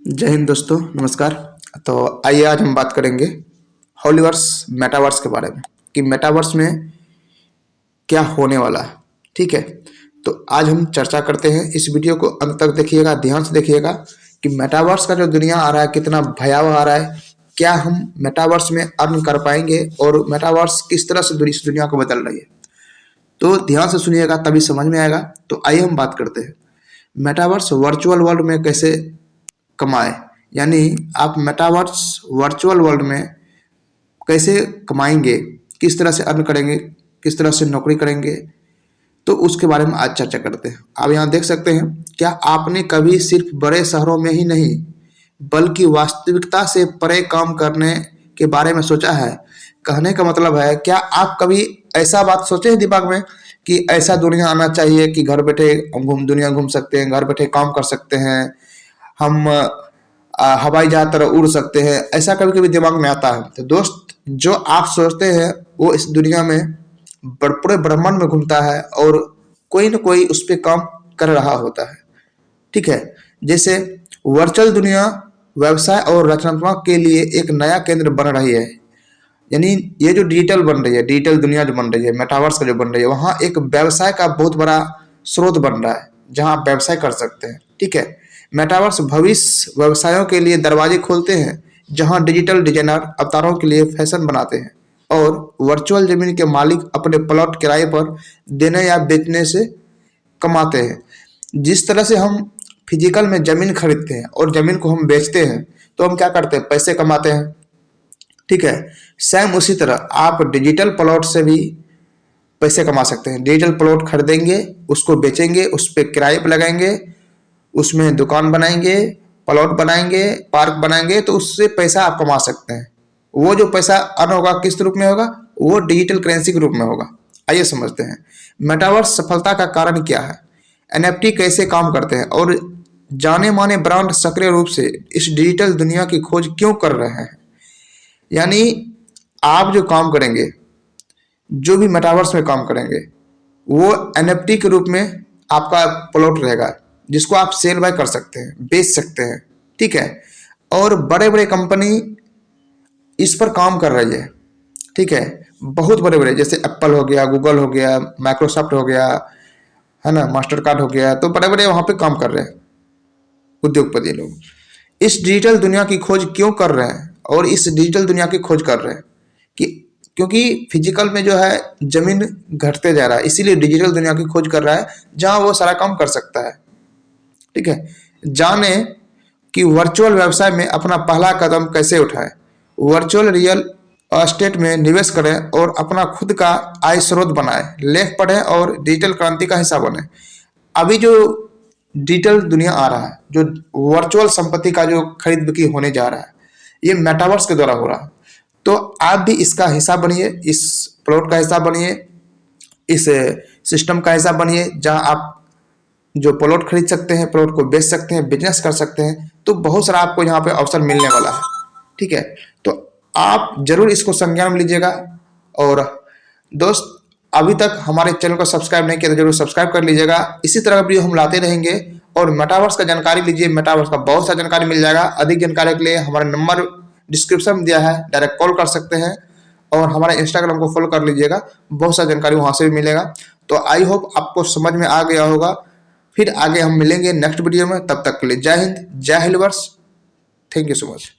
जय हिंद दोस्तों, नमस्कार। तो आइए आज हम बात करेंगे हॉलीवर्स मेटावर्स के बारे में कि मेटावर्स में क्या होने वाला है। ठीक है, तो आज हम चर्चा करते हैं। इस वीडियो को अंत तक देखिएगा, ध्यान से देखिएगा कि मेटावर्स का जो दुनिया आ रहा है कितना भयावह आ रहा है। क्या हम मेटावर्स में अर्न कर पाएंगे और मेटावर्स किस तरह से इस दुनिया को बदल रही है, तो ध्यान से सुनिएगा, तभी समझ में आएगा। तो आइए हम बात करते हैं मेटावर्स वर्चुअल वर्ल्ड में कैसे कमाए, यानी आप मेटावर्स वर्चुअल वर्ल्ड में कैसे कमाएंगे, किस तरह से अर्न करेंगे, किस तरह से नौकरी करेंगे, तो उसके बारे में आज चर्चा करते हैं। आप यहाँ देख सकते हैं, क्या आपने कभी सिर्फ बड़े शहरों में ही नहीं बल्कि वास्तविकता से परे काम करने के बारे में सोचा है? कहने का मतलब है, क्या आप कभी ऐसा बात सोचे हैं दिमाग में कि ऐसा दुनिया आना चाहिए कि घर बैठे दुनिया घूम सकते हैं, घर बैठे काम कर सकते हैं, हम हवाई जहाज तरह उड़ सकते हैं? ऐसा कभी कभी दिमाग में आता है। तो दोस्त, जो आप सोचते हैं वो इस दुनिया में पूरे ब्रह्मांड में घूमता है और कोई न कोई उस पर काम कर रहा होता है। ठीक है, जैसे वर्चुअल दुनिया व्यवसाय और रचनात्मक के लिए एक नया केंद्र बन रही है। यानी ये जो डिजिटल बन रही है, डिजिटल दुनिया जो बन रही है, मेटावर्स का जो बन रही है, वहाँ एक व्यवसाय का बहुत बड़ा स्रोत बन रहा है जहाँ आप व्यवसाय कर सकते हैं। ठीक है, मेटावर्स भविष्य व्यवसायों के लिए दरवाजे खोलते हैं, जहां डिजिटल डिजाइनर अवतारों के लिए फैशन बनाते हैं और वर्चुअल जमीन के मालिक अपने प्लॉट किराए पर देने या बेचने से कमाते हैं। जिस तरह से हम फिजिकल में जमीन खरीदते हैं और जमीन को हम बेचते हैं, तो हम क्या करते हैं? पैसे कमाते हैं। ठीक है, सेम उसी तरह आप डिजिटल प्लॉट से भी पैसे कमा सकते हैं। डिजिटल प्लॉट खरीदेंगे, उसको बेचेंगे, उस पर किराए पर लगाएंगे, उसमें दुकान बनाएंगे, प्लॉट बनाएंगे, पार्क बनाएंगे, तो उससे पैसा आप कमा सकते हैं। वो जो पैसा अर्न होगा किस रूप में होगा? वो डिजिटल करेंसी के रूप में होगा। आइए समझते हैं मेटावर्स सफलता का कारण क्या है, एनएफटी कैसे काम करते हैं और जाने माने ब्रांड सक्रिय रूप से इस डिजिटल दुनिया की खोज क्यों कर रहे हैं। यानी आप जो काम करेंगे, जो भी मेटावर्स में काम करेंगे, वो एनएफटी के रूप में आपका प्लॉट रहेगा, जिसको आप सेल बाय कर सकते हैं, बेच सकते हैं। ठीक है, और बड़े बड़े कंपनी इस पर काम कर रही है। ठीक है, बहुत बड़े बड़े, जैसे एप्पल हो गया, गूगल हो गया, माइक्रोसॉफ्ट हो गया, है ना, मास्टर कार्ड हो गया, तो बड़े बड़े वहां पे काम कर रहे हैं उद्योगपति लोग। इस डिजिटल दुनिया की खोज क्यों कर रहे हैं और इस डिजिटल दुनिया की खोज कर रहे हैं कि क्योंकि फिजिकल में जो है जमीन घटते जा रहा है, इसीलिए डिजिटल दुनिया की खोज कर रहा है जहां वो सारा काम कर सकता है। ठीक है, जाने कि वर्चुअल व्यवसाय में अपना पहला कदम कैसे उठाएं, वर्चुअल रियल एस्टेट में निवेश करें और अपना खुद का आय स्रोत बनाएं, लेख पढ़ें और डिजिटल क्रांति का हिस्सा बने। अभी जो डिजिटल दुनिया आ रहा है, जो वर्चुअल संपत्ति का जो खरीद बिक्री होने जा रहा है, ये मेटावर्स के द्वारा हो रहा है। तो आप भी इसका हिस्सा बनिए, इस प्लॉट का हिस्सा बनिए, इस सिस्टम का हिस्सा बनिए, जहां आप जो प्लॉट खरीद सकते हैं, प्लॉट को बेच सकते हैं, बिजनेस कर सकते हैं। तो बहुत सारा आपको यहाँ पे अवसर मिलने वाला है। ठीक है, तो आप जरूर इसको संज्ञान में लीजिएगा। और दोस्त, अभी तक हमारे चैनल को सब्सक्राइब नहीं किया तो जरूर सब्सक्राइब कर लीजिएगा। इसी तरह वीडियो हम लाते रहेंगे और मेटावर्स का जानकारी लीजिए, मेटावर्स का बहुत सा जानकारी मिल जाएगा। अधिक जानकारी के लिए हमारा नंबर डिस्क्रिप्शन में दिया है, डायरेक्ट कॉल कर सकते हैं और हमारे इंस्टाग्राम को फॉलो कर लीजिएगा, बहुत सा जानकारी वहां से भी मिलेगा। तो आई होप आपको समझ में आ गया होगा। फिर आगे हम मिलेंगे नेक्स्ट वीडियो में, तब तक के लिए जय हिंद, जय हॉलीवर्स। Thank you so much.